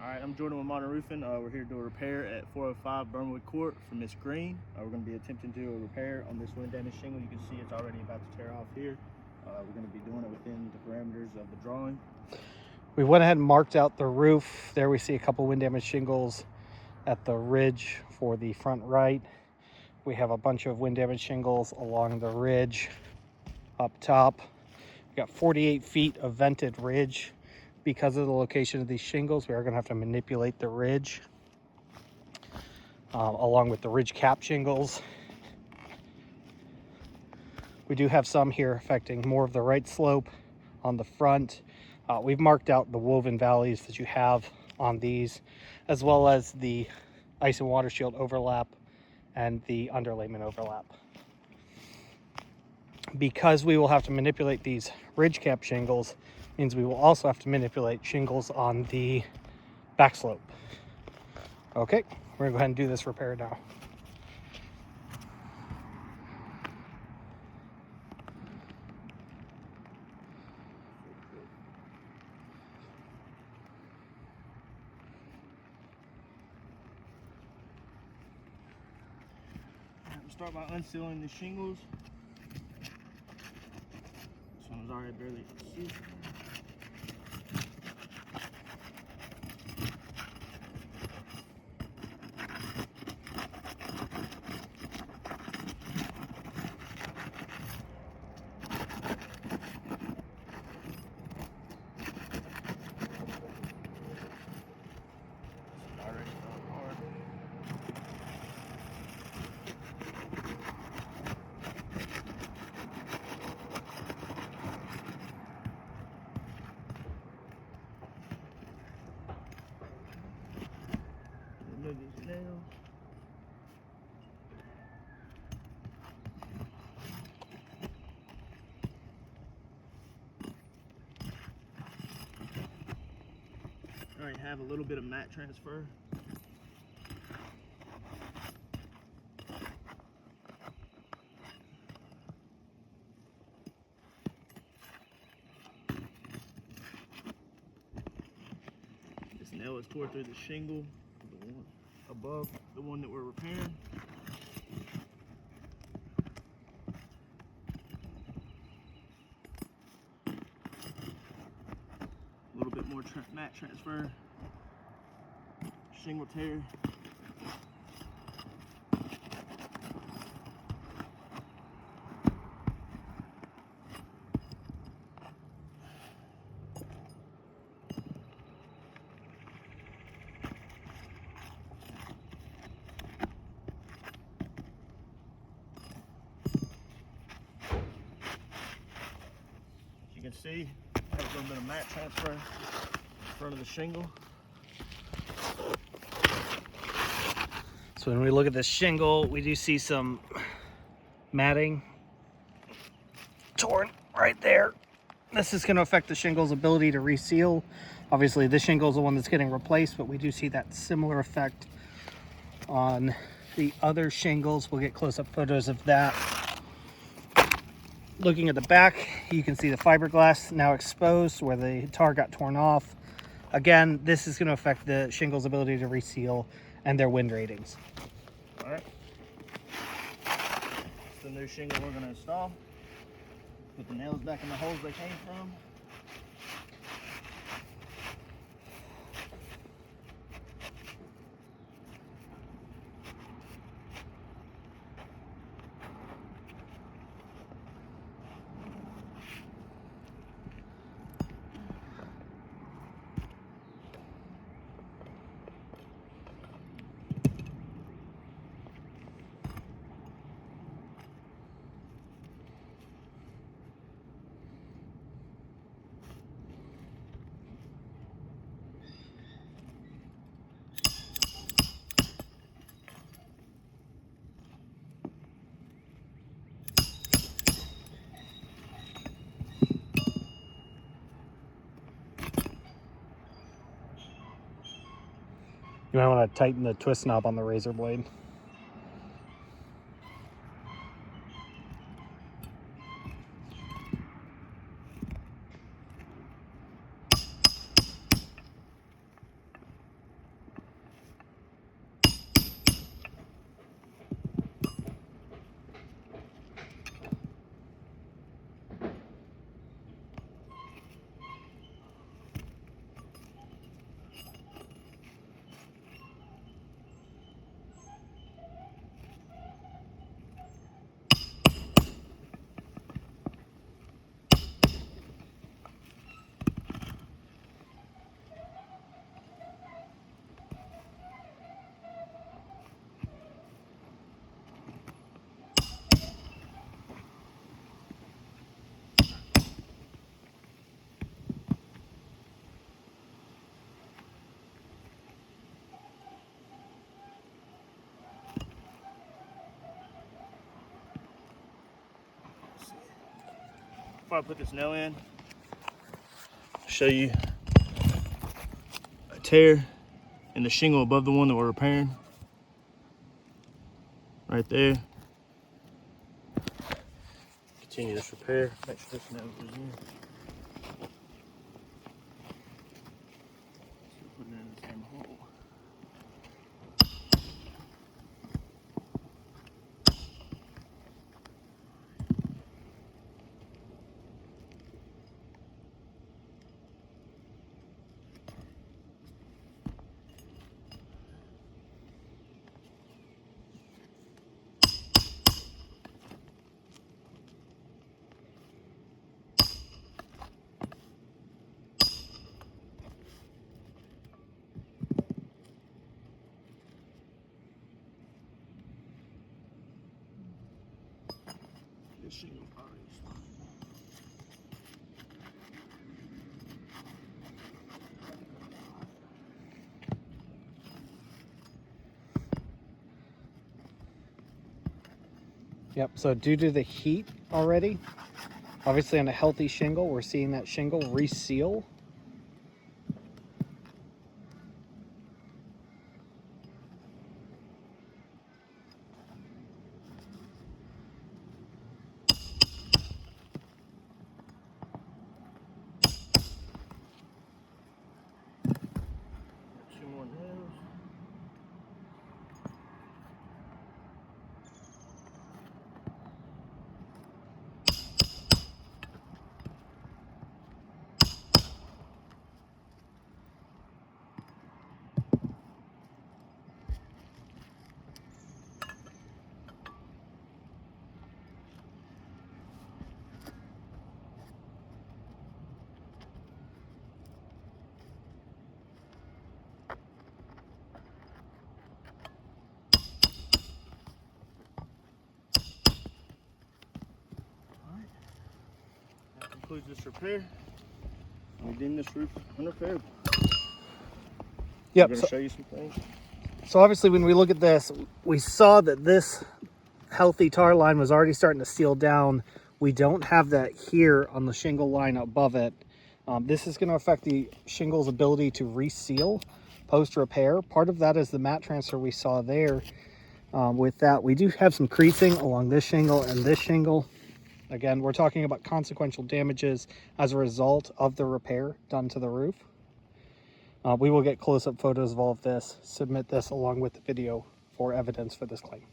Alright, I'm Jordan with Modern Roofing. We're here to do a repair at 405 Burnwood Court for Miss Greene. We're going to be attempting to do a repair on this wind damage shingle. You can see it's already about to tear off here. We're going to be doing it within the parameters of the drawing. We went ahead and marked out the roof. There we see a couple wind damage shingles at the ridge for the front right. We have a bunch of wind damage shingles along the ridge up top. We got 48 feet of vented ridge. Because of the location of these shingles, we are going to have to manipulate the ridge along with the ridge cap shingles. We do have some here affecting more of the right slope on the front. We've marked out the woven valleys that you have on these, as well as the ice and water shield overlap and the underlayment overlap. Because we will have to manipulate these ridge cap shingles, means we will also have to manipulate shingles on the back slope. Okay, we're gonna go ahead and do this repair now. We'll start by unsealing the shingles. This one is already barely sealed. Remove these nails. I already have a little bit of mat transfer. This nail is tore through the shingle, the one above the one that we're repairing. A little bit more mat transfer, shingle tear. As you can see, there's a little bit of mat transfer in front of the shingle. So when we look at this shingle, we do see some matting torn right there. This is going to affect the shingle's ability to reseal. Obviously, this shingle is the one that's getting replaced, but we do see that similar effect on the other shingles. We'll get close-up photos of that. Looking at the back, you can see the fiberglass now exposed where the tar got torn off. Again, this is going to affect the shingle's ability to reseal and their wind ratings. All right. It's the new shingle we're going to install. Put the nails back in the holes they came from. You might want to tighten the twist knob on the razor blade. before I put this nail in, I'll show you a tear in the shingle above the one that we're repairing. Right there. Continue this repair. Make sure this nail goes in. Put it in the same hole. This shingle already started. Yep, so due to the heat already, obviously on a healthy shingle, we're seeing that shingle reseal. Two more nails. Alright. That concludes this repair. We deem this roof unrepairable. Yep. I'm going to show you some things. So obviously when we look at this, we saw that this healthy tar line was already starting to seal down. We don't have that here on the shingle line above it. This is going to affect the shingle's ability to reseal post-repair. Part of that is the mat transfer we saw there. With that, we do have some creasing along this shingle and this shingle. Again, we're talking about consequential damages as a result of the repair done to the roof. We will get close-up photos of all of this, submit this along with the video for evidence for this claim.